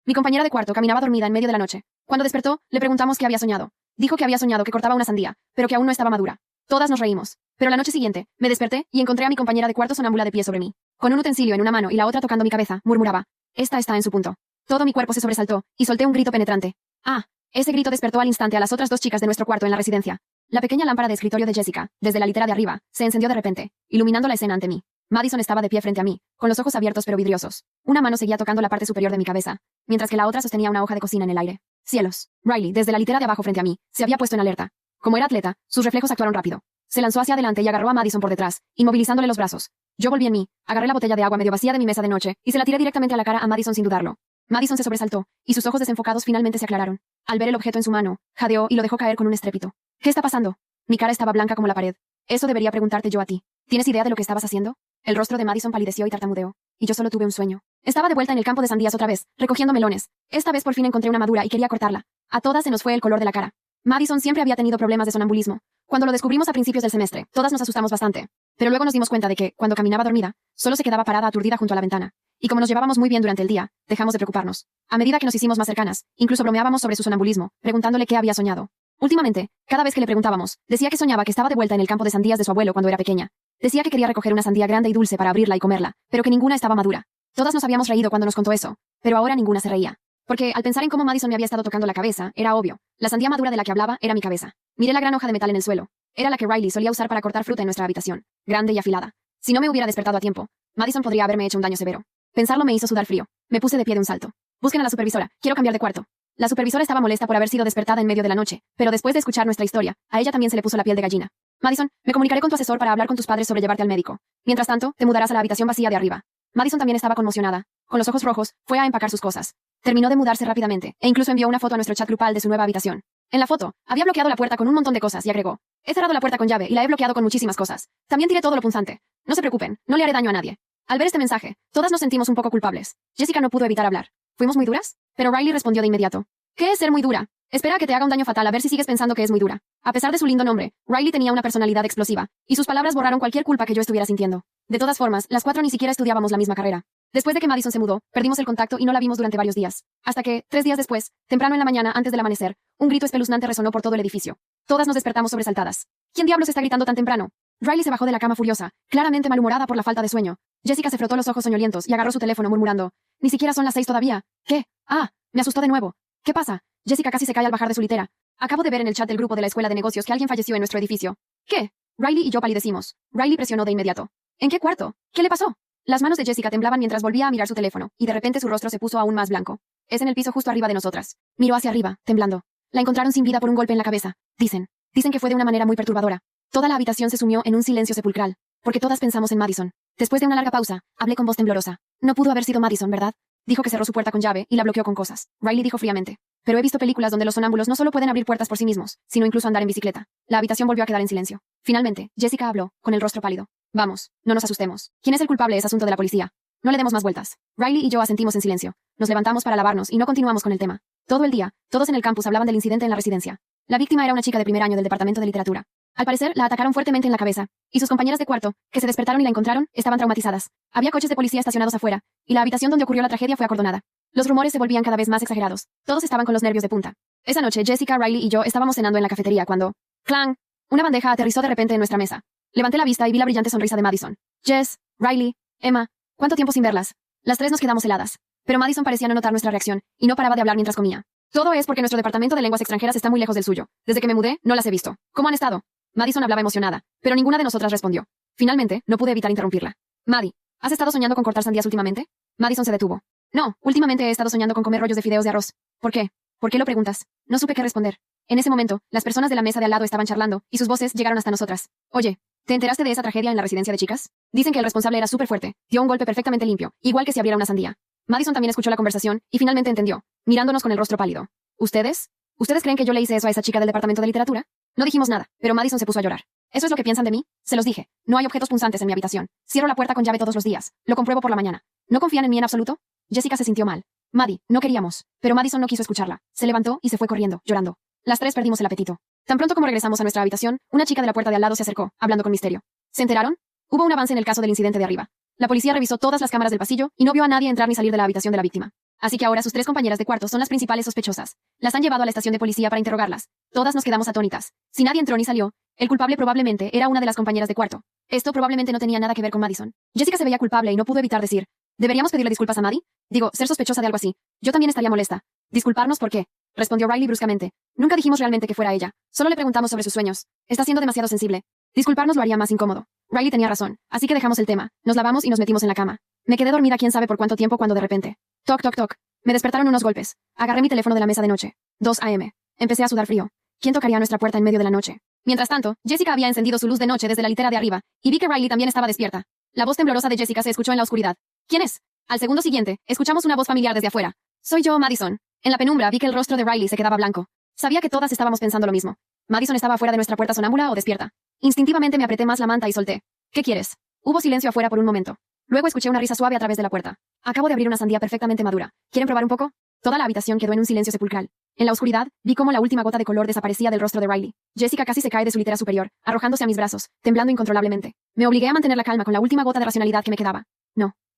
Mi compañera de cuarto caminaba dormida en medio de la noche. Cuando despertó, le preguntamos qué había soñado. Dijo que había soñado que cortaba una sandía, pero que aún no estaba madura. Todas nos reímos. Pero la noche siguiente, me desperté y encontré a mi compañera de cuarto sonámbula de pie sobre mí. Con un utensilio en una mano y la otra tocando mi cabeza, murmuraba. Esta está en su punto. Todo mi cuerpo se sobresaltó, y solté un grito penetrante. ¡Ah! Ese grito despertó al instante a las otras dos chicas de nuestro cuarto en la residencia. La pequeña lámpara de escritorio de Jessica, desde la litera de arriba, se encendió de repente, iluminando la escena ante mí. Madison estaba de pie frente a mí, con los ojos abiertos pero vidriosos. Una mano seguía tocando la parte superior de mi cabeza, mientras que la otra sostenía una hoja de cocina en el aire. Cielos. Riley, desde la litera de abajo frente a mí, se había puesto en alerta. Como era atleta, sus reflejos actuaron rápido. Se lanzó hacia adelante y agarró a Madison por detrás, inmovilizándole los brazos. Yo volví en mí, agarré la botella de agua medio vacía de mi mesa de noche, y se la tiré directamente a la cara a Madison sin dudarlo. Madison se sobresaltó, y sus ojos desenfocados finalmente se aclararon. Al ver el objeto en su mano, jadeó y lo dejó caer con un estrépito. ¿Qué está pasando? Mi cara estaba blanca como la pared. Eso debería preguntarte yo a ti. ¿Tienes idea de lo que estabas haciendo? El rostro de Madison palideció y tartamudeó. Y yo solo tuve un sueño. Estaba de vuelta en el campo de sandías otra vez, recogiendo melones. Esta vez por fin encontré una madura y quería cortarla. A todas se nos fue el color de la cara. Madison siempre había tenido problemas de sonambulismo. Cuando lo descubrimos a principios del semestre, todas nos asustamos bastante. Pero luego nos dimos cuenta de que, cuando caminaba dormida, solo se quedaba parada aturdida junto a la ventana. Y como nos llevábamos muy bien durante el día, dejamos de preocuparnos. A medida que nos hicimos más cercanas, incluso bromeábamos sobre su sonambulismo, preguntándole qué había soñado. Últimamente, cada vez que le preguntábamos, decía que soñaba que estaba de vuelta en el campo de sandías de su abuelo cuando era pequeña. Decía que quería recoger una sandía grande y dulce para abrirla y comerla, pero que ninguna estaba madura. Todas nos habíamos reído cuando nos contó eso, pero ahora ninguna se reía. Porque, al pensar en cómo Madison me había estado tocando la cabeza, era obvio. La sandía madura de la que hablaba era mi cabeza. Miré la gran hoja de metal en el suelo. Era la que Riley solía usar para cortar fruta en nuestra habitación, grande y afilada. Si no me hubiera despertado a tiempo, Madison podría haberme hecho un daño severo. Pensarlo me hizo sudar frío. Me puse de pie de un salto. Busquen a la supervisora. Quiero cambiar de cuarto. La supervisora estaba molesta por haber sido despertada en medio de la noche, pero después de escuchar nuestra historia, a ella también se le puso la piel de gallina. Madison, me comunicaré con tu asesor para hablar con tus padres sobre llevarte al médico. Mientras tanto, te mudarás a la habitación vacía de arriba. Madison también estaba conmocionada. Con los ojos rojos, fue a empacar sus cosas. Terminó de mudarse rápidamente, e incluso envió una foto a nuestro chat grupal de su nueva habitación. En la foto, había bloqueado la puerta con un montón de cosas y agregó. He cerrado la puerta con llave y la he bloqueado con muchísimas cosas. También tiré todo lo punzante. No se preocupen, no le haré daño a nadie. Al ver este mensaje, todas nos sentimos un poco culpables. Jessica no pudo evitar hablar. ¿Fuimos muy duras? Pero Riley respondió de inmediato. ¿Qué es ser muy dura? Espera a que te haga un daño fatal a ver si sigues pensando que es muy dura. A pesar de su lindo nombre, Riley tenía una personalidad explosiva, y sus palabras borraron cualquier culpa que yo estuviera sintiendo. De todas formas, las cuatro ni siquiera estudiábamos la misma carrera. Después de que Madison se mudó, perdimos el contacto y no la vimos durante varios días. Hasta que, 3 días después, temprano en la mañana antes del amanecer, un grito espeluznante resonó por todo el edificio. Todas nos despertamos sobresaltadas. ¿Quién diablos está gritando tan temprano? Riley se bajó de la cama furiosa, claramente malhumorada por la falta de sueño. Jessica se frotó los ojos soñolientos y agarró su teléfono murmurando. Ni siquiera son las 6 todavía. ¿Qué? Ah, me asustó de nuevo. ¿Qué pasa? Jessica casi se cae al bajar de su litera. Acabo de ver en el chat del grupo de la escuela de negocios que alguien falleció en nuestro edificio. ¿Qué? Riley y yo palidecimos. Riley presionó de inmediato. ¿En qué cuarto? ¿Qué le pasó? Las manos de Jessica temblaban mientras volvía a mirar su teléfono, y de repente su rostro se puso aún más blanco. Es en el piso justo arriba de nosotras. Miró hacia arriba, temblando. La encontraron sin vida por un golpe en la cabeza. Dicen que fue de una manera muy perturbadora. Toda la habitación se sumió en un silencio sepulcral, porque todas pensamos en Madison. Después de una larga pausa, hablé con voz temblorosa. No pudo haber sido Madison, ¿verdad? Dijo que cerró su puerta con llave y la bloqueó con cosas. Riley dijo fríamente. Pero he visto películas donde los sonámbulos no solo pueden abrir puertas por sí mismos, sino incluso andar en bicicleta. La habitación volvió a quedar en silencio. Finalmente, Jessica habló, con el rostro pálido. Vamos, no nos asustemos. ¿Quién es el culpable? Es asunto de la policía. No le demos más vueltas. Riley y yo asentimos en silencio. Nos levantamos para lavarnos y no continuamos con el tema. Todo el día, todos en el campus hablaban del incidente en la residencia. La víctima era una chica de primer año del departamento de literatura. Al parecer, la atacaron fuertemente en la cabeza, y sus compañeras de cuarto, que se despertaron y la encontraron, estaban traumatizadas. Había coches de policía estacionados afuera, y la habitación donde ocurrió la tragedia fue acordonada. Los rumores se volvían cada vez más exagerados. Todos estaban con los nervios de punta. Esa noche, Jessica, Riley y yo estábamos cenando en la cafetería cuando... ¡Clang! Una bandeja aterrizó de repente en nuestra mesa. Levanté la vista y vi la brillante sonrisa de Madison. Jess, Riley, Emma, ¿cuánto tiempo sin verlas? Las tres nos quedamos heladas. Pero Madison parecía no notar nuestra reacción, y no paraba de hablar mientras comía. Todo es porque nuestro departamento de lenguas extranjeras está muy lejos del suyo. Desde que me mudé, no las he visto. ¿Cómo han estado? Madison hablaba emocionada, pero ninguna de nosotras respondió. Finalmente, no pude evitar interrumpirla. Maddie, ¿has estado soñando con cortar sandías últimamente? Madison se detuvo. No, últimamente he estado soñando con comer rollos de fideos de arroz. ¿Por qué? ¿Por qué lo preguntas? No supe qué responder. En ese momento, las personas de la mesa de al lado estaban charlando, y sus voces llegaron hasta nosotras. Oye, ¿te enteraste de esa tragedia en la residencia de chicas? Dicen que el responsable era súper fuerte, dio un golpe perfectamente limpio, igual que si abriera una sandía. Madison también escuchó la conversación, y finalmente entendió, mirándonos con el rostro pálido. ¿Ustedes? ¿Ustedes creen que yo le hice eso a esa chica del departamento de literatura? No dijimos nada, pero Madison se puso a llorar. ¿Eso es lo que piensan de mí? Se los dije. No hay objetos punzantes en mi habitación. Cierro la puerta con llave todos los días. Lo compruebo por la mañana. ¿No confían en mí en absoluto? Jessica se sintió mal. Maddie, no queríamos. Pero Madison no quiso escucharla. Se levantó y se fue corriendo, llorando. Las tres perdimos el apetito. Tan pronto como regresamos a nuestra habitación, una chica de la puerta de al lado se acercó, hablando con misterio. ¿Se enteraron? Hubo un avance en el caso del incidente de arriba. La policía revisó todas las cámaras del pasillo y no vio a nadie entrar ni salir de la habitación de la víctima. Así que ahora sus 3 compañeras de cuarto son las principales sospechosas. Las han llevado a la estación de policía para interrogarlas. Todas nos quedamos atónitas. Si nadie entró ni salió, el culpable probablemente era una de las compañeras de cuarto. Esto probablemente no tenía nada que ver con Madison. Jessica se veía culpable y no pudo evitar decir, ¿deberíamos pedirle disculpas a Maddie? Digo, ser sospechosa de algo así. Yo también estaría molesta. ¿Disculparnos por qué? Respondió Riley bruscamente. Nunca dijimos realmente que fuera ella. Solo le preguntamos sobre sus sueños. Está siendo demasiado sensible. Disculparnos lo haría más incómodo. Riley tenía razón, así que dejamos el tema. Nos lavamos y nos metimos en la cama. Me quedé dormida quién sabe por cuánto tiempo cuando de repente. Toc, toc, toc. Me despertaron unos golpes. Agarré mi teléfono de la mesa de noche. 2 a.m. Empecé a sudar frío. ¿Quién tocaría a nuestra puerta en medio de la noche? Mientras tanto, Jessica había encendido su luz de noche desde la litera de arriba, y vi que Riley también estaba despierta. La voz temblorosa de Jessica se escuchó en la oscuridad. ¿Quién es? Al segundo siguiente, escuchamos una voz familiar desde afuera. Soy yo, Madison. En la penumbra vi que el rostro de Riley se quedaba blanco. Sabía que todas estábamos pensando lo mismo. Madison estaba fuera de nuestra puerta sonámbula o despierta. Instintivamente me apreté más la manta y solté. ¿Qué quieres? Hubo silencio afuera por un momento. Luego escuché una risa suave a través de la puerta. Acabo de abrir una sandía perfectamente madura. ¿Quieren probar un poco? Toda la habitación quedó en un silencio sepulcral. En la oscuridad, vi cómo la última gota de color desaparecía del rostro de Riley. Jessica casi se cae de su litera superior, arrojándose a mis brazos, temblando incontrolablemente. Me obligué a mantener la calma con la última gota de racionalidad que me quedaba.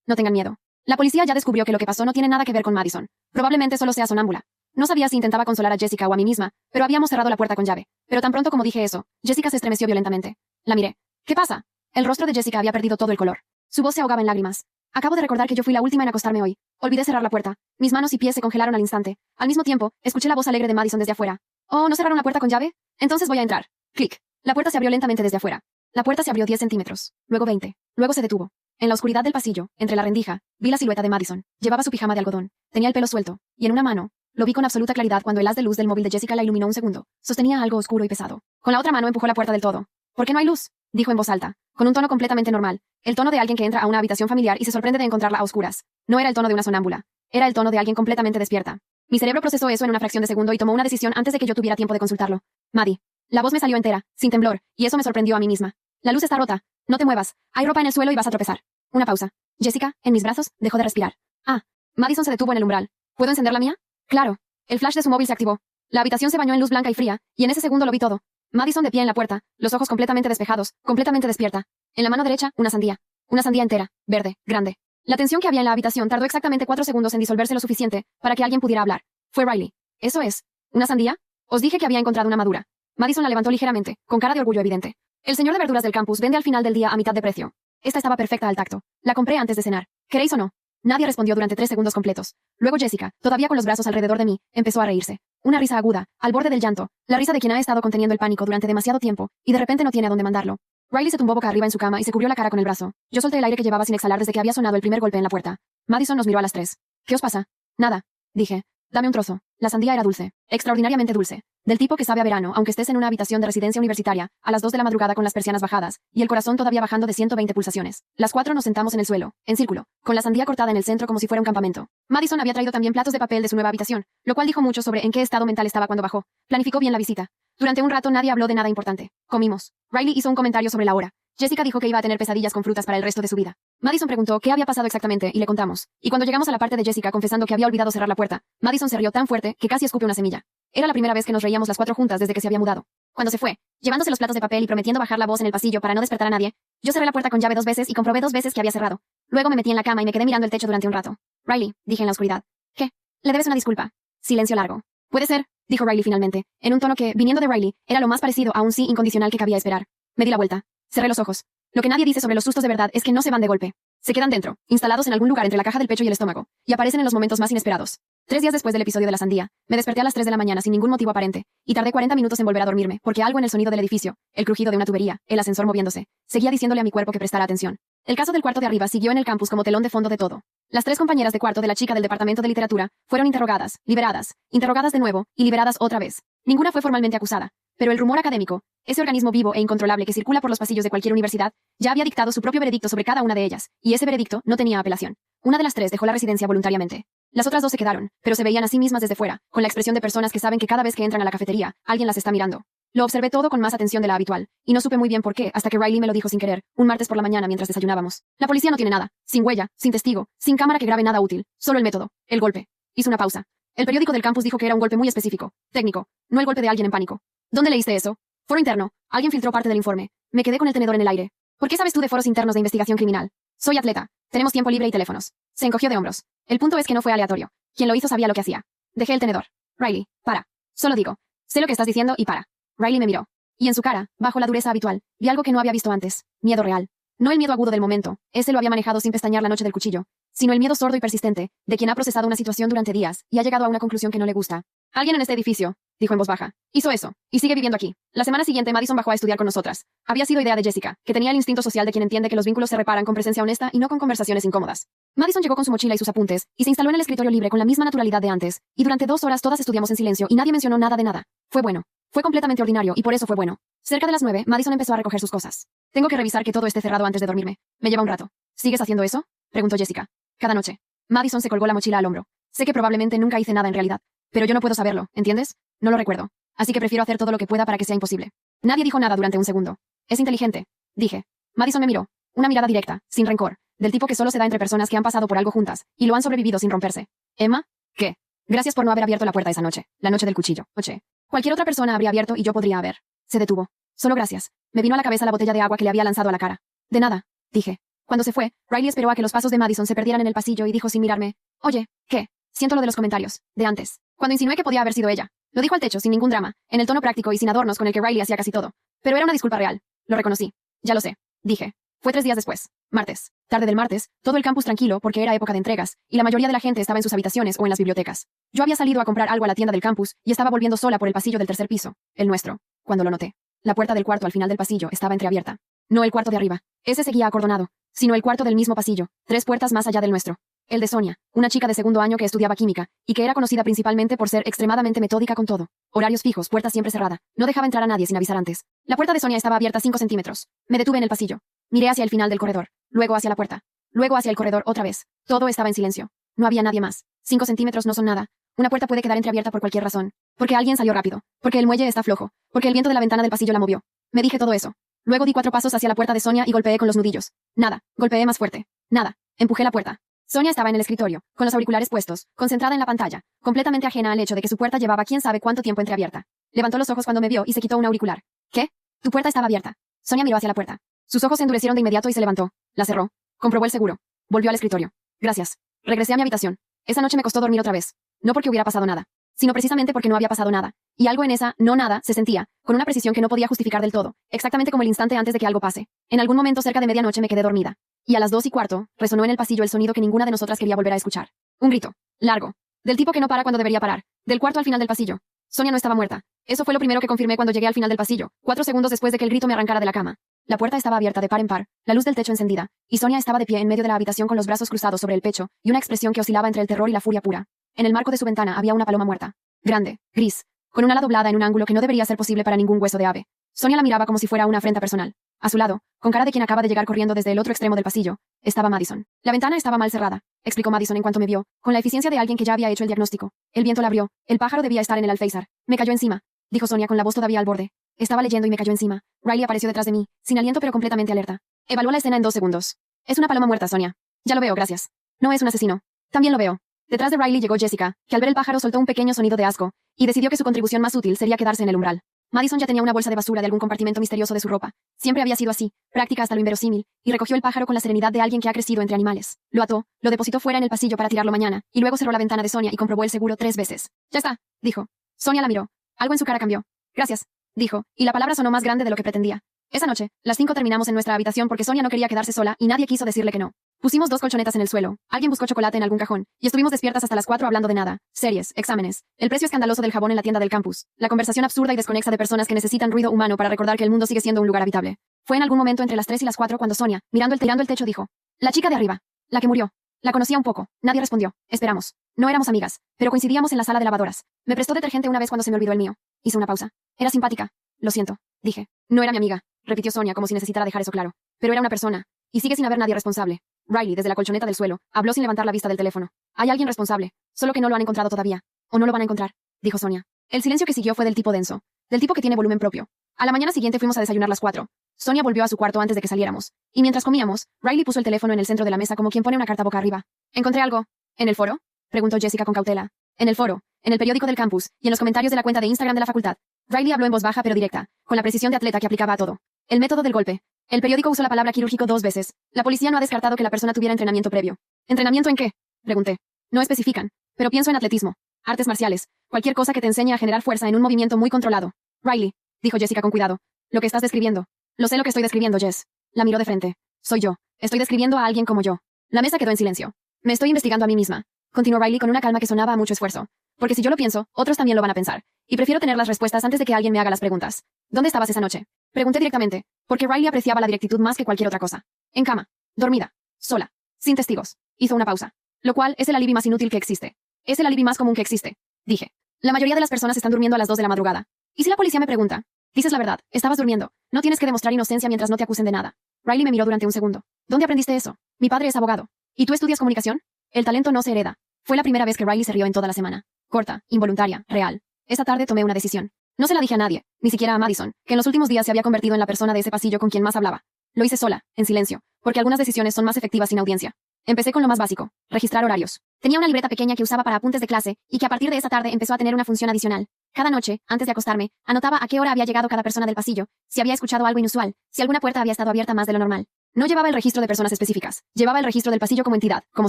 No tengan miedo. La policía ya descubrió que lo que pasó no tiene nada que ver con Madison. Probablemente solo sea sonámbula. No sabía si intentaba consolar a Jessica o a mí misma, pero habíamos cerrado la puerta con llave. Pero tan pronto como dije eso, Jessica se estremeció violentamente. La miré. ¿Qué pasa? El rostro de Jessica había perdido todo el color. Su voz se ahogaba en lágrimas. Acabo de recordar que yo fui la última en acostarme hoy. Olvidé cerrar la puerta. Mis manos y pies se congelaron al instante. Al mismo tiempo, escuché la voz alegre de Madison desde afuera. Oh, ¿no cerraron la puerta con llave? Entonces voy a entrar. Clic. La puerta se abrió lentamente desde afuera. La puerta se abrió 10 centímetros. Luego 20. Luego se detuvo. En la oscuridad del pasillo, entre la rendija, vi la silueta de Madison. Llevaba su pijama de algodón. Tenía el pelo suelto. Y en una mano, lo vi con absoluta claridad cuando el haz de luz del móvil de Jessica la iluminó un segundo. Sostenía algo oscuro y pesado. Con la otra mano empujó la puerta del todo. ¿Por qué no hay luz? Dijo en voz alta, con un tono completamente normal. El tono de alguien que entra a una habitación familiar y se sorprende de encontrarla a oscuras. No era el tono de una sonámbula. Era el tono de alguien completamente despierta. Mi cerebro procesó eso en una fracción de segundo y tomó una decisión antes de que yo tuviera tiempo de consultarlo. Maddie. La voz me salió entera, sin temblor, y eso me sorprendió a mí misma. La luz está rota. No te muevas. Hay ropa en el suelo y vas a tropezar. Una pausa. Jessica, en mis brazos, dejó de respirar. Ah. Madison se detuvo en el umbral. ¿Puedo encender la mía? Claro. El flash de su móvil se activó. La habitación se bañó en luz blanca y fría, y en ese segundo lo vi todo. Madison de pie en la puerta, los ojos completamente despejados, completamente despierta. En la mano derecha, una sandía. Una sandía entera, verde, grande. La tensión que había en la habitación tardó exactamente 4 segundos en disolverse lo suficiente para que alguien pudiera hablar. Fue Riley. ¿Eso es? ¿Una sandía? Os dije que había encontrado una madura. Madison la levantó ligeramente, con cara de orgullo evidente. El señor de verduras del campus vende al final del día a mitad de precio. Esta estaba perfecta al tacto. La compré antes de cenar. ¿Queréis o no? Nadie respondió durante 3 segundos completos. Luego Jessica, todavía con los brazos alrededor de mí, empezó a reírse. Una risa aguda, al borde del llanto, la risa de quien ha estado conteniendo el pánico durante demasiado tiempo, y de repente no tiene a dónde mandarlo. Riley se tumbó boca arriba en su cama y se cubrió la cara con el brazo. Yo solté el aire que llevaba sin exhalar desde que había sonado el primer golpe en la puerta. Madison nos miró a las 3. ¿Qué os pasa? Nada. Dije. Dame un trozo. La sandía era dulce. Extraordinariamente dulce. Del tipo que sabe a verano, aunque estés en una habitación de residencia universitaria, a las 2 de la madrugada con las persianas bajadas, y el corazón todavía bajando de 120 pulsaciones. Las 4 nos sentamos en el suelo, en círculo, con la sandía cortada en el centro como si fuera un campamento. Madison había traído también platos de papel de su nueva habitación, lo cual dijo mucho sobre en qué estado mental estaba cuando bajó. Planificó bien la visita. Durante un rato nadie habló de nada importante. Comimos. Riley hizo un comentario sobre la hora. Jessica dijo que iba a tener pesadillas con frutas para el resto de su vida. Madison preguntó qué había pasado exactamente y le contamos. Y cuando llegamos a la parte de Jessica confesando que había olvidado cerrar la puerta, Madison se rió tan fuerte que casi escupe una semilla. Era la primera vez que nos reíamos las 4 juntas desde que se había mudado. Cuando se fue, llevándose los platos de papel y prometiendo bajar la voz en el pasillo para no despertar a nadie, yo cerré la puerta con llave 2 veces y comprobé 2 veces que había cerrado. Luego me metí en la cama y me quedé mirando el techo durante un rato. Riley, dije en la oscuridad. ¿Qué? Le debes una disculpa. Silencio largo. Puede ser, dijo Riley finalmente, en un tono que, viniendo de Riley, era lo más parecido a un sí incondicional que cabía esperar. Me di la vuelta. Cerré los ojos. Lo que nadie dice sobre los sustos de verdad es que no se van de golpe. Se quedan dentro, instalados en algún lugar entre la caja del pecho y el estómago, y aparecen en los momentos más inesperados. 3 días después del episodio de la sandía, me desperté a las 3 de la mañana sin ningún motivo aparente, y tardé 40 minutos en volver a dormirme, porque algo en el sonido del edificio, el crujido de una tubería, el ascensor moviéndose, seguía diciéndole a mi cuerpo que prestara atención. El caso del cuarto de arriba siguió en el campus como telón de fondo de todo. Las 3 compañeras de cuarto de la chica del departamento de literatura fueron interrogadas, liberadas, interrogadas de nuevo, y liberadas otra vez. Ninguna fue formalmente acusada, pero el rumor académico, ese organismo vivo e incontrolable que circula por los pasillos de cualquier universidad, ya había dictado su propio veredicto sobre cada una de ellas, y ese veredicto no tenía apelación. Una de las 3 dejó la residencia voluntariamente. Las otras 2 se quedaron, pero se veían a sí mismas desde fuera, con la expresión de personas que saben que cada vez que entran a la cafetería, alguien las está mirando. Lo observé todo con más atención de la habitual, y no supe muy bien por qué, hasta que Riley me lo dijo sin querer, un martes por la mañana mientras desayunábamos. La policía no tiene nada, sin huella, sin testigo, sin cámara que grabe nada útil, solo el método, el golpe. Hizo una pausa. El periódico del campus dijo que era un golpe muy específico, técnico, no el golpe de alguien en pánico. ¿Dónde leíste eso? Foro interno. Alguien filtró parte del informe. Me quedé con el tenedor en el aire. ¿Por qué sabes tú de foros internos de investigación criminal? Soy atleta. Tenemos tiempo libre y teléfonos. Se encogió de hombros. El punto es que no fue aleatorio. Quien lo hizo sabía lo que hacía. Dejé el tenedor. Riley, para. Solo digo. Sé lo que estás diciendo y para. Riley me miró. Y en su cara, bajo la dureza habitual, vi algo que no había visto antes. Miedo real. No el miedo agudo del momento, ese lo había manejado sin pestañear la noche del cuchillo, sino el miedo sordo y persistente, de quien ha procesado una situación durante días y ha llegado a una conclusión que no le gusta. Alguien en este edificio, dijo en voz baja, hizo eso, y sigue viviendo aquí. La semana siguiente Madison bajó a estudiar con nosotras. Había sido idea de Jessica, que tenía el instinto social de quien entiende que los vínculos se reparan con presencia honesta y no con conversaciones incómodas. Madison llegó con su mochila y sus apuntes, y se instaló en el escritorio libre con la misma naturalidad de antes, y durante 2 horas todas estudiamos en silencio y nadie mencionó nada de nada. Fue bueno. Fue completamente ordinario y por eso fue bueno. Cerca de las 9, Madison empezó a recoger sus cosas. Tengo que revisar que todo esté cerrado antes de dormirme. Me lleva un rato. ¿Sigues haciendo eso? Preguntó Jessica. Cada noche. Madison se colgó la mochila al hombro. Sé que probablemente nunca hice nada en realidad, pero yo no puedo saberlo, ¿entiendes? No lo recuerdo. Así que prefiero hacer todo lo que pueda para que sea imposible. Nadie dijo nada durante un segundo. Es inteligente, dije. Madison me miró. Una mirada directa, sin rencor, del tipo que solo se da entre personas que han pasado por algo juntas y lo han sobrevivido sin romperse. ¿Emma? ¿Qué? Gracias por no haber abierto la puerta esa noche, la noche del cuchillo. Noche. Cualquier otra persona habría abierto y yo podría haber. Se detuvo. Solo gracias. Me vino a la cabeza la botella de agua que le había lanzado a la cara. De nada, dije. Cuando se fue, Riley esperó a que los pasos de Madison se perdieran en el pasillo y dijo sin mirarme, oye, ¿qué? Siento lo de los comentarios, de antes. Cuando insinué que podía haber sido ella. Lo dijo al techo sin ningún drama, en el tono práctico y sin adornos con el que Riley hacía casi todo. Pero era una disculpa real. Lo reconocí. Ya lo sé, dije. Fue 3 días después. Martes. Tarde del martes, todo el campus tranquilo porque era época de entregas, y la mayoría de la gente estaba en sus habitaciones o en las bibliotecas. Yo había salido a comprar algo a la tienda del campus y estaba volviendo sola por el pasillo del tercer piso, el nuestro, cuando lo noté. La puerta del cuarto al final del pasillo estaba entreabierta. No el cuarto de arriba. Ese seguía acordonado, sino el cuarto del mismo pasillo, 3 puertas más allá del nuestro. El de Sonia, una chica de segundo año que estudiaba química, y que era conocida principalmente por ser extremadamente metódica con todo. Horarios fijos, puerta siempre cerrada. No dejaba entrar a nadie sin avisar antes. La puerta de Sonia estaba abierta 5 centímetros. Me detuve en el pasillo. Miré hacia el final del corredor, luego hacia la puerta, luego hacia el corredor otra vez. Todo estaba en silencio. No había nadie más. 5 centímetros no son nada. Una puerta puede quedar entreabierta por cualquier razón. Porque alguien salió rápido. Porque el muelle está flojo. Porque el viento de la ventana del pasillo la movió. Me dije todo eso. Luego di 4 pasos hacia la puerta de Sonia y golpeé con los nudillos. Nada. Golpeé más fuerte. Nada. Empujé la puerta. Sonia estaba en el escritorio, con los auriculares puestos, concentrada en la pantalla, completamente ajena al hecho de que su puerta llevaba quién sabe cuánto tiempo entreabierta. Levantó los ojos cuando me vio y se quitó un auricular. ¿Qué? Tu puerta estaba abierta. Sonia miró hacia la puerta. Sus ojos se endurecieron de inmediato y se levantó. La cerró. Comprobó el seguro. Volvió al escritorio. Gracias. Regresé a mi habitación. Esa noche me costó dormir otra vez. No porque hubiera pasado nada, sino precisamente porque no había pasado nada. Y algo en esa no nada se sentía, con una precisión que no podía justificar del todo, exactamente como el instante antes de que algo pase. En algún momento cerca de medianoche me quedé dormida. Y a las 2:15, resonó en el pasillo el sonido que ninguna de nosotras quería volver a escuchar. Un grito. Largo. Del tipo que no para cuando debería parar. Del cuarto al final del pasillo. Sonia no estaba muerta. Eso fue lo primero que confirmé cuando llegué al final del pasillo, 4 segundos después de que el grito me arrancara de la cama. La puerta estaba abierta de par en par, la luz del techo encendida, y Sonia estaba de pie en medio de la habitación con los brazos cruzados sobre el pecho, y una expresión que oscilaba entre el terror y la furia pura. En el marco de su ventana había una paloma muerta. Grande, gris, con un ala doblada en un ángulo que no debería ser posible para ningún hueso de ave. Sonia la miraba como si fuera una afrenta personal. A su lado, con cara de quien acaba de llegar corriendo desde el otro extremo del pasillo, estaba Madison. La ventana estaba mal cerrada, explicó Madison en cuanto me vio, con la eficiencia de alguien que ya había hecho el diagnóstico. El viento la abrió, el pájaro debía estar en el alféizar. Me cayó encima, dijo Sonia con la voz todavía al borde. Estaba leyendo y me cayó encima. Riley apareció detrás de mí, sin aliento pero completamente alerta. Evaluó la escena en 2 segundos. Es una paloma muerta, Sonia. Ya lo veo, gracias. No es un asesino. También lo veo. Detrás de Riley llegó Jessica, que al ver el pájaro soltó un pequeño sonido de asco, y decidió que su contribución más útil sería quedarse en el umbral. Madison ya tenía una bolsa de basura de algún compartimento misterioso de su ropa. Siempre había sido así, práctica hasta lo inverosímil, y recogió el pájaro con la serenidad de alguien que ha crecido entre animales. Lo ató, lo depositó fuera en el pasillo para tirarlo mañana, y luego cerró la ventana de Sonia y comprobó el seguro 3 veces. Ya está, dijo. Sonia la miró. Algo en su cara cambió. Gracias, dijo, y la palabra sonó más grande de lo que pretendía. Esa noche, las 5 terminamos en nuestra habitación porque Sonia no quería quedarse sola y nadie quiso decirle que no. Pusimos 2 colchonetas en el suelo, alguien buscó chocolate en algún cajón, y estuvimos despiertas hasta las 4 hablando de nada, series, exámenes, el precio escandaloso del jabón en la tienda del campus, la conversación absurda y desconexa de personas que necesitan ruido humano para recordar que el mundo sigue siendo un lugar habitable. Fue en algún momento entre las 3 y las 4 cuando Sonia, mirando el techo, dijo: la chica de arriba, la que murió. La conocía un poco, nadie respondió, esperamos. No éramos amigas, pero coincidíamos en la sala de lavadoras. Me prestó detergente una vez cuando se me olvidó el mío. Hice una pausa. Era simpática. Lo siento, dije. No era mi amiga, repitió Sonia como si necesitara dejar eso claro. Pero era una persona, y sigue sin haber nadie responsable. Riley, desde la colchoneta del suelo, habló sin levantar la vista del teléfono. Hay alguien responsable, solo que no lo han encontrado todavía. O no lo van a encontrar, dijo Sonia. El silencio que siguió fue del tipo denso, del tipo que tiene volumen propio. A la mañana siguiente fuimos a desayunar las 4. Sonia volvió a su cuarto antes de que saliéramos, y mientras comíamos, Riley puso el teléfono en el centro de la mesa como quien pone una carta boca arriba. ¿Encontré algo? ¿En el foro?, preguntó Jessica con cautela. En el foro, en el periódico del campus, y en los comentarios de la cuenta de Instagram de la facultad. Riley habló en voz baja pero directa, con la precisión de atleta que aplicaba a todo. El método del golpe. El periódico usó la palabra quirúrgico 2 veces. La policía no ha descartado que la persona tuviera entrenamiento previo. ¿Entrenamiento en qué?, pregunté. No especifican, pero pienso en atletismo, artes marciales, cualquier cosa que te enseñe a generar fuerza en un movimiento muy controlado. Riley, dijo Jessica con cuidado. Lo que estás describiendo. Lo sé lo que estoy describiendo, Jess. La miró de frente. Soy yo. Estoy describiendo a alguien como yo. La mesa quedó en silencio. Me estoy investigando a mí misma. Continuó Riley con una calma que sonaba a mucho esfuerzo. Porque si yo lo pienso, otros también lo van a pensar. Y prefiero tener las respuestas antes de que alguien me haga las preguntas. ¿Dónde estabas esa noche? Pregunté directamente, porque Riley apreciaba la directitud más que cualquier otra cosa. En cama. Dormida. Sola. Sin testigos. Hizo una pausa. Lo cual es el alibi más inútil que existe. Es el alibi más común que existe. Dije. La mayoría de las personas están durmiendo a las 2 de la madrugada. ¿Y si la policía me pregunta? Dices la verdad, estabas durmiendo. No tienes que demostrar inocencia mientras no te acusen de nada. Riley me miró durante un segundo. ¿Dónde aprendiste eso? Mi padre es abogado. ¿Y tú estudias comunicación? El talento no se hereda. Fue la primera vez que Riley se rió en toda la semana. Corta, involuntaria, real. Esa tarde tomé una decisión. No se la dije a nadie, ni siquiera a Madison, que en los últimos días se había convertido en la persona de ese pasillo con quien más hablaba. Lo hice sola, en silencio, porque algunas decisiones son más efectivas sin audiencia. Empecé con lo más básico, registrar horarios. Tenía una libreta pequeña que usaba para apuntes de clase, y que a partir de esa tarde empezó a tener una función adicional. Cada noche, antes de acostarme, anotaba a qué hora había llegado cada persona del pasillo, si había escuchado algo inusual, si alguna puerta había estado abierta más de lo normal. No llevaba el registro de personas específicas, llevaba el registro del pasillo como entidad, como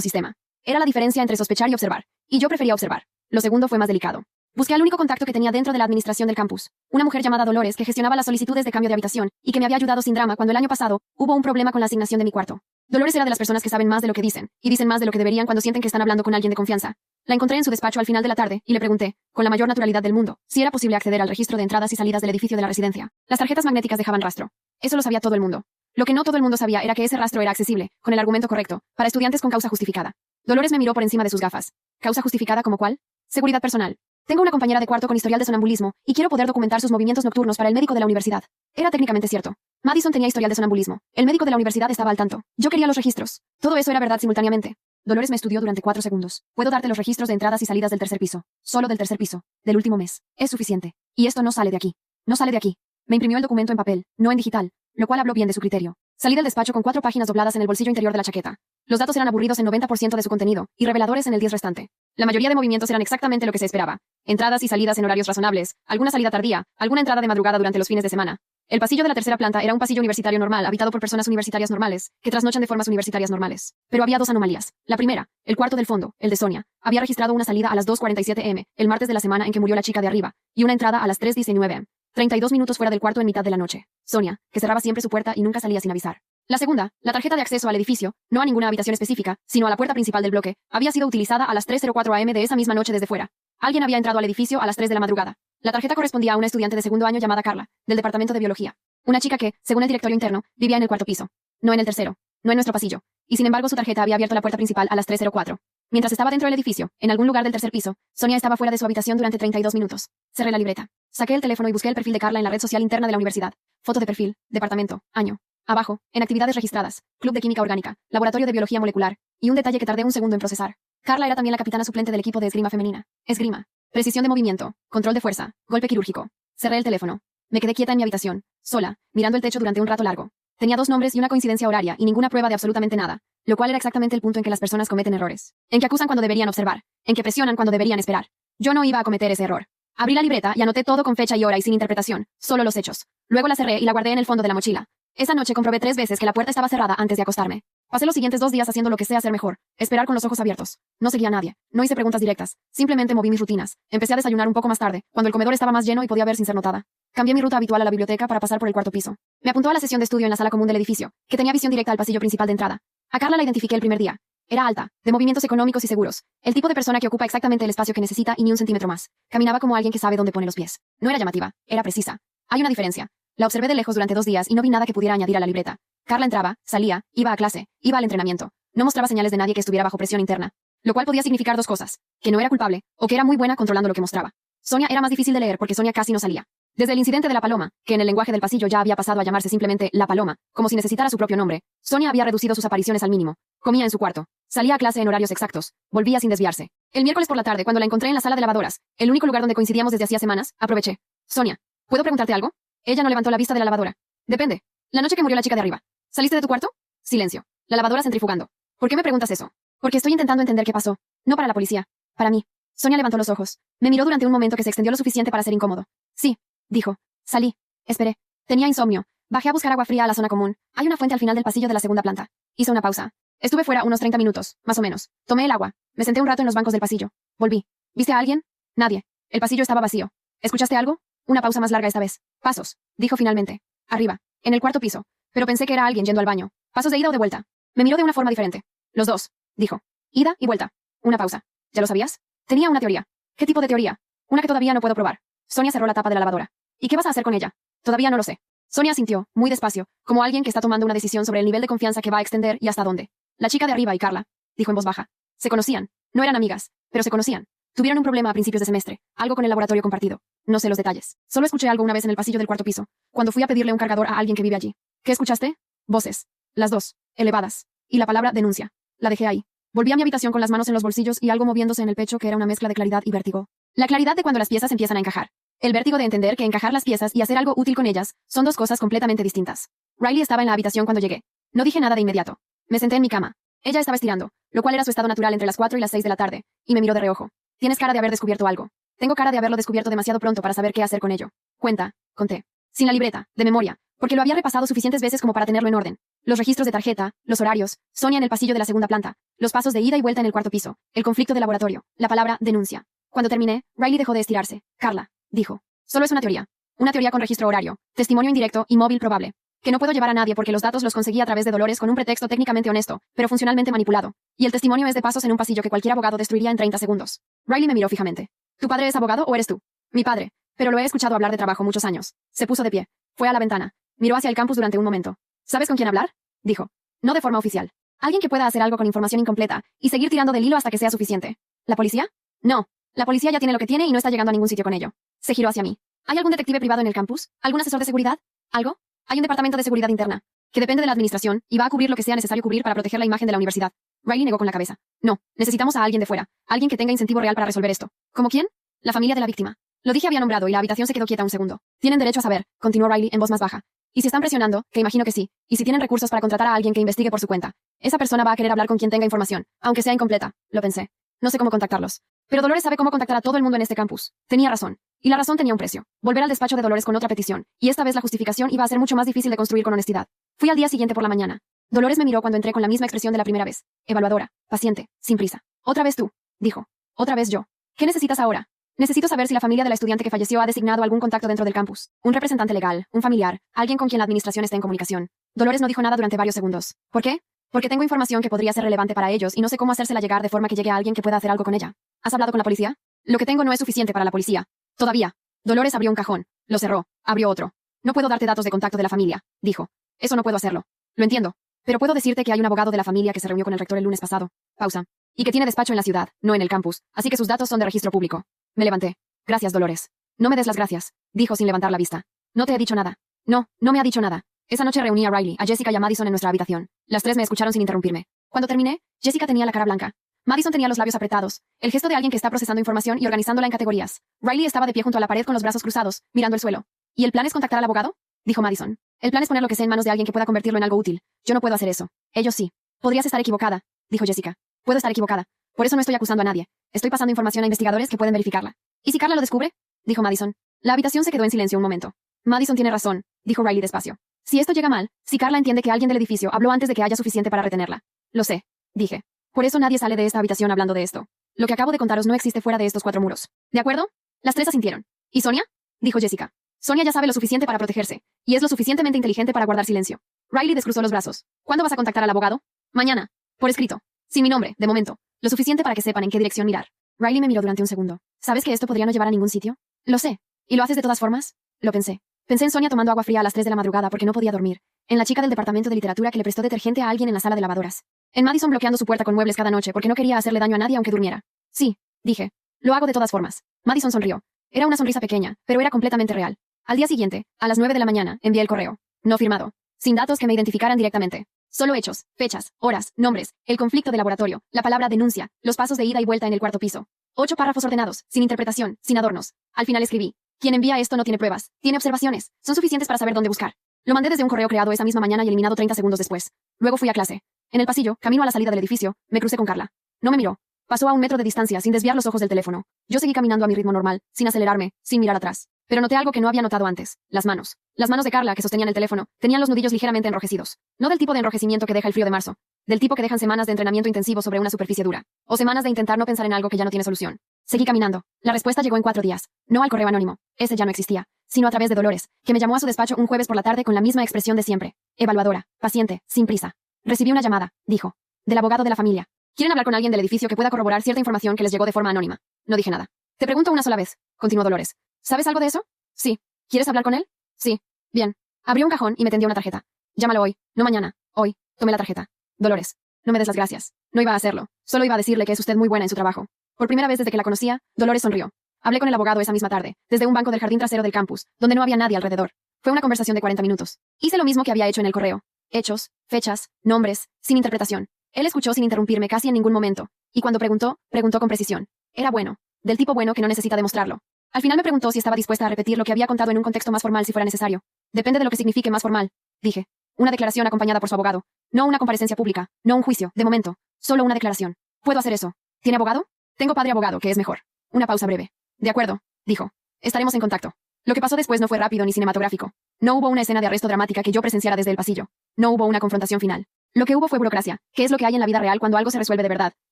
sistema. Era la diferencia entre sospechar y observar, y yo prefería observar. Lo segundo fue más delicado. Busqué al único contacto que tenía dentro de la administración del campus, una mujer llamada Dolores que gestionaba las solicitudes de cambio de habitación y que me había ayudado sin drama cuando el año pasado hubo un problema con la asignación de mi cuarto. Dolores era de las personas que saben más de lo que dicen, y dicen más de lo que deberían cuando sienten que están hablando con alguien de confianza. La encontré en su despacho al final de la tarde y le pregunté, con la mayor naturalidad del mundo, si era posible acceder al registro de entradas y salidas del edificio de la residencia. Las tarjetas magnéticas dejaban rastro. Eso lo sabía todo el mundo. Lo que no todo el mundo sabía era que ese rastro era accesible, con el argumento correcto, para estudiantes con causa justificada. Dolores me miró por encima de sus gafas. ¿Causa justificada como cuál? Seguridad personal. Tengo una compañera de cuarto con historial de sonambulismo, y quiero poder documentar sus movimientos nocturnos para el médico de la universidad. Era técnicamente cierto. Madison tenía historial de sonambulismo. El médico de la universidad estaba al tanto. Yo quería los registros. Todo eso era verdad simultáneamente. Dolores me estudió durante 4 segundos. Puedo darte los registros de entradas y salidas del tercer piso. Solo del tercer piso. Del último mes. Es suficiente. Y esto no sale de aquí. No sale de aquí. Me imprimió el documento en papel, no en digital, lo cual habló bien de su criterio. Salí del despacho con 4 páginas dobladas en el bolsillo interior de la chaqueta. Los datos eran aburridos en 90% de su contenido, y reveladores en el 10 restante. La mayoría de movimientos eran exactamente lo que se esperaba. Entradas y salidas en horarios razonables, alguna salida tardía, alguna entrada de madrugada durante los fines de semana. El pasillo de la tercera planta era un pasillo universitario normal, habitado por personas universitarias normales, que trasnochan de formas universitarias normales. Pero había 2 anomalías. La primera, el cuarto del fondo, el de Sonia, había registrado una salida a las 2:47 m, el martes de la semana en que murió la chica de arriba, y una entrada a las 3:19 m. 32 minutos fuera del cuarto en mitad de la noche. Sonia, que cerraba siempre su puerta y nunca salía sin avisar. La segunda, la tarjeta de acceso al edificio, no a ninguna habitación específica, sino a la puerta principal del bloque, había sido utilizada a las 3:04 am de esa misma noche desde fuera. Alguien había entrado al edificio a las 3 de la madrugada. La tarjeta correspondía a una estudiante de segundo año llamada Carla, del departamento de biología. Una chica que, según el directorio interno, vivía en el cuarto piso. No en el tercero. No en nuestro pasillo. Y sin embargo su tarjeta había abierto la puerta principal a las 3:04. Mientras estaba dentro del edificio, en algún lugar del tercer piso, Sonia estaba fuera de su habitación durante 32 minutos. Cerré la libreta. Saqué el teléfono y busqué el perfil de Carla en la red social interna de la universidad. Foto de perfil, departamento, año. Abajo, en actividades registradas, Club de Química Orgánica, Laboratorio de Biología Molecular, y un detalle que tardé un segundo en procesar. Carla era también la capitana suplente del equipo de esgrima femenina. Esgrima. Precisión de movimiento, control de fuerza, golpe quirúrgico. Cerré el teléfono. Me quedé quieta en mi habitación, sola, mirando el techo durante un rato largo. Tenía 2 nombres y una coincidencia horaria y ninguna prueba de absolutamente nada, lo cual era exactamente el punto en que las personas cometen errores. En que acusan cuando deberían observar, en que presionan cuando deberían esperar. Yo no iba a cometer ese error. Abrí la libreta y anoté todo con fecha y hora y sin interpretación, solo los hechos. Luego la cerré y la guardé en el fondo de la mochila. Esa noche comprobé 3 veces que la puerta estaba cerrada antes de acostarme. Pasé los siguientes 2 días haciendo lo que sé hacer mejor, esperar con los ojos abiertos. No seguía a nadie, no hice preguntas directas, simplemente moví mis rutinas. Empecé a desayunar un poco más tarde, cuando el comedor estaba más lleno y podía ver sin ser notada. Cambié mi ruta habitual a la biblioteca para pasar por el cuarto piso. Me apuntó a la sesión de estudio en la sala común del edificio, que tenía visión directa al pasillo principal de entrada. A Carla la identifiqué el primer día. Era alta, de movimientos económicos y seguros, el tipo de persona que ocupa exactamente el espacio que necesita y ni un centímetro más. Caminaba como alguien que sabe dónde pone los pies. No era llamativa, era precisa. Hay una diferencia. La observé de lejos durante 2 días y no vi nada que pudiera añadir a la libreta. Carla entraba, salía, iba a clase, iba al entrenamiento. No mostraba señales de nadie que estuviera bajo presión interna. Lo cual podía significar 2 cosas. Que no era culpable, o que era muy buena controlando lo que mostraba. Sonia era más difícil de leer porque Sonia casi no salía. Desde el incidente de la paloma, que en el lenguaje del pasillo ya había pasado a llamarse simplemente la paloma, como si necesitara su propio nombre, Sonia había reducido sus apariciones al mínimo. Comía en su cuarto. Salía a clase en horarios exactos. Volvía sin desviarse. El miércoles por la tarde, cuando la encontré en la sala de lavadoras, el único lugar donde coincidíamos desde hacía semanas, aproveché. Sonia, ¿puedo preguntarte algo? Ella no levantó la vista de la lavadora. Depende. La noche que murió la chica de arriba. ¿Saliste de tu cuarto? Silencio. La lavadora centrifugando. ¿Por qué me preguntas eso? Porque estoy intentando entender qué pasó. No para la policía. Para mí. Sonia levantó los ojos. Me miró durante un momento que se extendió lo suficiente para ser incómodo. Sí, dijo. Salí. Esperé. Tenía insomnio. Bajé a buscar agua fría a la zona común. Hay una fuente al final del pasillo de la segunda planta. Hizo una pausa. Estuve fuera unos 30 minutos, más o menos. Tomé el agua. Me senté un rato en los bancos del pasillo. Volví. ¿Viste a alguien? Nadie. El pasillo estaba vacío. ¿Escuchaste algo? Una pausa más larga esta vez. Pasos, dijo finalmente. Arriba, en el cuarto piso. Pero pensé que era alguien yendo al baño. ¿Pasos de ida o de vuelta? Me miró de una forma diferente. Los dos, dijo. Ida y vuelta. Una pausa. ¿Ya lo sabías? Tenía una teoría. ¿Qué tipo de teoría? Una que todavía no puedo probar. Sonia cerró la tapa de la lavadora. ¿Y qué vas a hacer con ella? Todavía no lo sé. Sonia asintió, muy despacio, como alguien que está tomando una decisión sobre el nivel de confianza que va a extender y hasta dónde. La chica de arriba y Carla, dijo en voz baja. Se conocían. No eran amigas, pero se conocían. Tuvieron un problema a principios de semestre, algo con el laboratorio compartido. No sé los detalles. Solo escuché algo una vez en el pasillo del cuarto piso, cuando fui a pedirle un cargador a alguien que vive allí. ¿Qué escuchaste? Voces. Las dos, elevadas. Y la palabra denuncia. La dejé ahí. Volví a mi habitación con las manos en los bolsillos y algo moviéndose en el pecho que era una mezcla de claridad y vértigo. La claridad de cuando las piezas empiezan a encajar. El vértigo de entender que encajar las piezas y hacer algo útil con ellas son dos cosas completamente distintas. Riley estaba en la habitación cuando llegué. No dije nada de inmediato. Me senté en mi cama. Ella estaba estirando, lo cual era su estado natural entre las 4 y las 6 de la tarde, y me miró de reojo. Tienes cara de haber descubierto algo. Tengo cara de haberlo descubierto demasiado pronto para saber qué hacer con ello. Cuenta, conté. Sin la libreta, de memoria, porque lo había repasado suficientes veces como para tenerlo en orden. Los registros de tarjeta, los horarios, Sonia en el pasillo de la segunda planta, los pasos de ida y vuelta en el cuarto piso, el conflicto de laboratorio, la palabra denuncia. Cuando terminé, Riley dejó de estirarse. Carla, dijo. Solo es una teoría. Una teoría con registro horario, testimonio indirecto y móvil probable. Que no puedo llevar a nadie porque los datos los conseguí a través de Dolores con un pretexto técnicamente honesto, pero funcionalmente manipulado. Y el testimonio es de pasos en un pasillo que cualquier abogado destruiría en 30 segundos. Riley me miró fijamente. ¿Tu padre es abogado o eres tú? Mi padre. Pero lo he escuchado hablar de trabajo muchos años. Se puso de pie. Fue a la ventana. Miró hacia el campus durante un momento. ¿Sabes con quién hablar? Dijo. No de forma oficial. Alguien que pueda hacer algo con información incompleta y seguir tirando del hilo hasta que sea suficiente. ¿La policía? No. La policía ya tiene lo que tiene y no está llegando a ningún sitio con ello. Se giró hacia mí. ¿Hay algún detective privado en el campus? ¿Algún asesor de seguridad? ¿Algo? Hay un departamento de seguridad interna, que depende de la administración, y va a cubrir lo que sea necesario cubrir para proteger la imagen de la universidad. Riley negó con la cabeza. No, necesitamos a alguien de fuera, alguien que tenga incentivo real para resolver esto. ¿Cómo quién? La familia de la víctima. Lo dije había nombrado y la habitación se quedó quieta un segundo. Tienen derecho a saber, continuó Riley en voz más baja. Y si están presionando, que imagino que sí, y si tienen recursos para contratar a alguien que investigue por su cuenta, esa persona va a querer hablar con quien tenga información, aunque sea incompleta, lo pensé. No sé cómo contactarlos. Pero Dolores sabe cómo contactar a todo el mundo en este campus. Tenía razón. Y la razón tenía un precio. Volver al despacho de Dolores con otra petición, y esta vez la justificación iba a ser mucho más difícil de construir con honestidad. Fui al día siguiente por la mañana. Dolores me miró cuando entré con la misma expresión de la primera vez. Evaluadora, paciente, sin prisa. Otra vez tú, dijo. Otra vez yo. ¿Qué necesitas ahora? Necesito saber si la familia de la estudiante que falleció ha designado algún contacto dentro del campus. Un representante legal, un familiar, alguien con quien la administración está en comunicación. Dolores no dijo nada durante varios segundos. ¿Por qué? Porque tengo información que podría ser relevante para ellos y no sé cómo hacérsela llegar de forma que llegue a alguien que pueda hacer algo con ella. ¿Has hablado con la policía? Lo que tengo no es suficiente para la policía. Todavía. Dolores abrió un cajón. Lo cerró. Abrió otro. No puedo darte datos de contacto de la familia, dijo. Eso no puedo hacerlo. Lo entiendo. Pero puedo decirte que hay un abogado de la familia que se reunió con el rector el lunes pasado. Pausa. Y que tiene despacho en la ciudad, no en el campus, así que sus datos son de registro público. Me levanté. Gracias, Dolores. No me des las gracias, dijo sin levantar la vista. No te he dicho nada. No, no me ha dicho nada. Esa noche reuní a Riley, a Jessica y a Madison en nuestra habitación. Las tres me escucharon sin interrumpirme. Cuando terminé, Jessica tenía la cara blanca. Madison tenía los labios apretados, el gesto de alguien que está procesando información y organizándola en categorías. Riley estaba de pie junto a la pared con los brazos cruzados, mirando el suelo. ¿Y el plan es contactar al abogado? Dijo Madison. El plan es poner lo que sé en manos de alguien que pueda convertirlo en algo útil. Yo no puedo hacer eso. Ellos sí. Podrías estar equivocada, dijo Jessica. Puedo estar equivocada. Por eso no estoy acusando a nadie. Estoy pasando información a investigadores que pueden verificarla. ¿Y si Carla lo descubre? Dijo Madison. La habitación se quedó en silencio un momento. Madison tiene razón, dijo Riley despacio. Si esto llega mal, si Carla entiende que alguien del edificio habló antes de que haya suficiente para retenerla. Lo sé, dije. Por eso nadie sale de esta habitación hablando de esto. Lo que acabo de contaros no existe fuera de estos 4 muros. ¿De acuerdo? Las tres asintieron. ¿Y Sonia? Dijo Jessica. Sonia ya sabe lo suficiente para protegerse, y es lo suficientemente inteligente para guardar silencio. Riley descruzó los brazos. ¿Cuándo vas a contactar al abogado? Mañana. Por escrito. Sin mi nombre, de momento. Lo suficiente para que sepan en qué dirección mirar. Riley me miró durante un segundo. ¿Sabes que esto podría no llevar a ningún sitio? Lo sé. ¿Y lo haces de todas formas? Lo pensé. Pensé en Sonia tomando agua fría a las 3 de la madrugada porque no podía dormir. En la chica del departamento de literatura que le prestó detergente a alguien en la sala de lavadoras. En Madison bloqueando su puerta con muebles cada noche porque no quería hacerle daño a nadie aunque durmiera. Sí, dije. Lo hago de todas formas. Madison sonrió. Era una sonrisa pequeña, pero era completamente real. Al día siguiente, a las 9 de la mañana, envié el correo. No firmado. Sin datos que me identificaran directamente. Solo hechos, fechas, horas, nombres, el conflicto de laboratorio, la palabra denuncia, los pasos de ida y vuelta en el cuarto piso. 8 párrafos ordenados, sin interpretación, sin adornos. Al final escribí. Quien envía esto no tiene pruebas, tiene observaciones. Son suficientes para saber dónde buscar. Lo mandé desde un correo creado esa misma mañana y eliminado 30 segundos después. Luego fui a clase. En el pasillo, camino a la salida del edificio, me crucé con Carla. No me miró. Pasó a 1 metro de distancia sin desviar los ojos del teléfono. Yo seguí caminando a mi ritmo normal, sin acelerarme, sin mirar atrás. Pero noté algo que no había notado antes. Las manos. Las manos de Carla, que sostenían el teléfono, tenían los nudillos ligeramente enrojecidos. No del tipo de enrojecimiento que deja el frío de marzo. Del tipo que dejan semanas de entrenamiento intensivo sobre una superficie dura. O semanas de intentar no pensar en algo que ya no tiene solución. Seguí caminando. La respuesta llegó en 4 días. No al correo anónimo. Ese ya no existía. Sino a través de Dolores, que me llamó a su despacho un jueves por la tarde con la misma expresión de siempre. Evaluadora, paciente, sin prisa. Recibí una llamada, dijo. Del abogado de la familia. Quieren hablar con alguien del edificio que pueda corroborar cierta información que les llegó de forma anónima. No dije nada. Te pregunto una sola vez, continuó Dolores. ¿Sabes algo de eso? Sí. ¿Quieres hablar con él? Sí. Bien. Abrió un cajón y me tendió una tarjeta. Llámalo hoy, no mañana. Hoy. Tomé la tarjeta. Dolores. No me des las gracias. No iba a hacerlo. Solo iba a decirle que es usted muy buena en su trabajo. Por primera vez desde que la conocía, Dolores sonrió. Hablé con el abogado esa misma tarde, desde un banco del jardín trasero del campus, donde no había nadie alrededor. Fue una conversación de 40 minutos. Hice lo mismo que había hecho en el correo. Hechos, fechas, nombres, sin interpretación. Él escuchó sin interrumpirme casi en ningún momento. Y cuando preguntó, preguntó con precisión. Era bueno. Del tipo bueno que no necesita demostrarlo. Al final me preguntó si estaba dispuesta a repetir lo que había contado en un contexto más formal si fuera necesario. Depende de lo que signifique más formal, dije. Una declaración acompañada por su abogado. No una comparecencia pública, no un juicio, de momento. Solo una declaración. ¿Puedo hacer eso? ¿Tiene abogado? Tengo padre abogado, que es mejor. Una pausa breve. De acuerdo, dijo. Estaremos en contacto. Lo que pasó después no fue rápido ni cinematográfico. No hubo una escena de arresto dramática que yo presenciara desde el pasillo. No hubo una confrontación final. Lo que hubo fue burocracia, que es lo que hay en la vida real cuando algo se resuelve de verdad.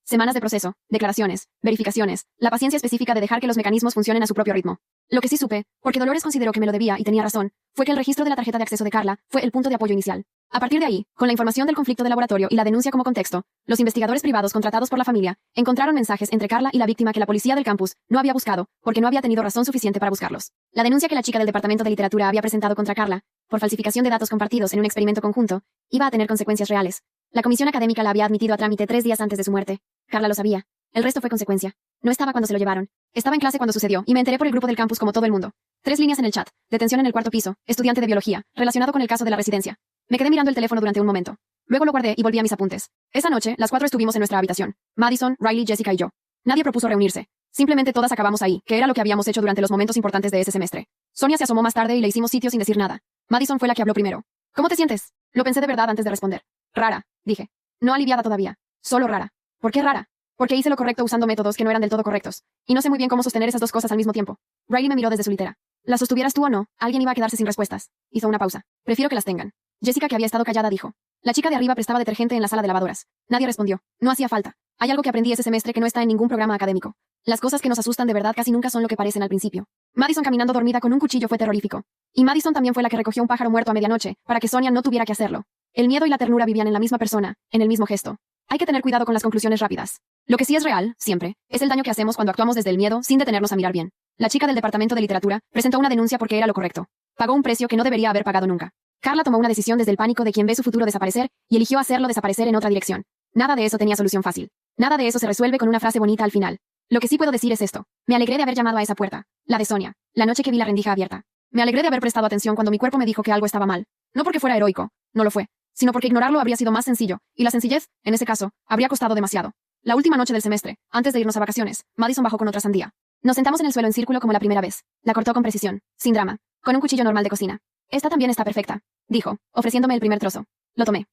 Semanas de proceso, declaraciones, verificaciones, la paciencia específica de dejar que los mecanismos funcionen a su propio ritmo. Lo que sí supe, porque Dolores consideró que me lo debía y tenía razón, fue que el registro de la tarjeta de acceso de Carla fue el punto de apoyo inicial. A partir de ahí, con la información del conflicto de laboratorio y la denuncia como contexto, los investigadores privados contratados por la familia encontraron mensajes entre Carla y la víctima que la policía del campus no había buscado, porque no había tenido razón suficiente para buscarlos. La denuncia que la chica del departamento de literatura había presentado contra Carla, por falsificación de datos compartidos en un experimento conjunto, iba a tener consecuencias reales. La comisión académica la había admitido a trámite 3 días antes de su muerte. Carla lo sabía. El resto fue consecuencia. No estaba cuando se lo llevaron. Estaba en clase cuando sucedió, y me enteré por el grupo del campus como todo el mundo. 3 líneas en el chat. Detención en el 4º piso. Estudiante de biología. Relacionado con el caso de la residencia. Me quedé mirando el teléfono durante un momento. Luego lo guardé y volví a mis apuntes. Esa noche, las 4 estuvimos en nuestra habitación. Madison, Riley, Jessica y yo. Nadie propuso reunirse. Simplemente todas acabamos ahí, que era lo que habíamos hecho durante los momentos importantes de ese semestre. Sonia se asomó más tarde y le hicimos sitio sin decir nada. Madison fue la que habló primero. ¿Cómo te sientes? Lo pensé de verdad antes de responder. Rara, dije. No aliviada todavía. Solo rara. ¿Por qué rara? Porque hice lo correcto usando métodos que no eran del todo correctos. Y no sé muy bien cómo sostener esas dos cosas al mismo tiempo. Riley me miró desde su litera. ¿Las sostuvieras tú o no? Alguien iba a quedarse sin respuestas. Hizo una pausa. Prefiero que las tengan. Jessica, que había estado callada, dijo. La chica de arriba prestaba detergente en la sala de lavadoras. Nadie respondió. No hacía falta. Hay algo que aprendí ese semestre que no está en ningún programa académico. Las cosas que nos asustan de verdad casi nunca son lo que parecen al principio. Madison caminando dormida con un cuchillo fue terrorífico. Y Madison también fue la que recogió un pájaro muerto a medianoche, para que Sonia no tuviera que hacerlo. El miedo y la ternura vivían en la misma persona, en el mismo gesto. Hay que tener cuidado con las conclusiones rápidas. Lo que sí es real, siempre, es el daño que hacemos cuando actuamos desde el miedo sin detenernos a mirar bien. La chica del departamento de literatura presentó una denuncia porque era lo correcto. Pagó un precio que no debería haber pagado nunca. Carla tomó una decisión desde el pánico de quien ve su futuro desaparecer y eligió hacerlo desaparecer en otra dirección. Nada de eso tenía solución fácil. Nada de eso se resuelve con una frase bonita al final. Lo que sí puedo decir es esto. Me alegré de haber llamado a esa puerta. La de Sonia. La noche que vi la rendija abierta. Me alegré de haber prestado atención cuando mi cuerpo me dijo que algo estaba mal. No porque fuera heroico. No lo fue. Sino porque ignorarlo habría sido más sencillo. Y la sencillez, en ese caso, habría costado demasiado. La última noche del semestre, antes de irnos a vacaciones, Madison bajó con otra sandía. Nos sentamos en el suelo en círculo como la primera vez. La cortó con precisión, sin drama, con un cuchillo normal de cocina. Esta también está perfecta, dijo, ofreciéndome el primer trozo. Lo tomé.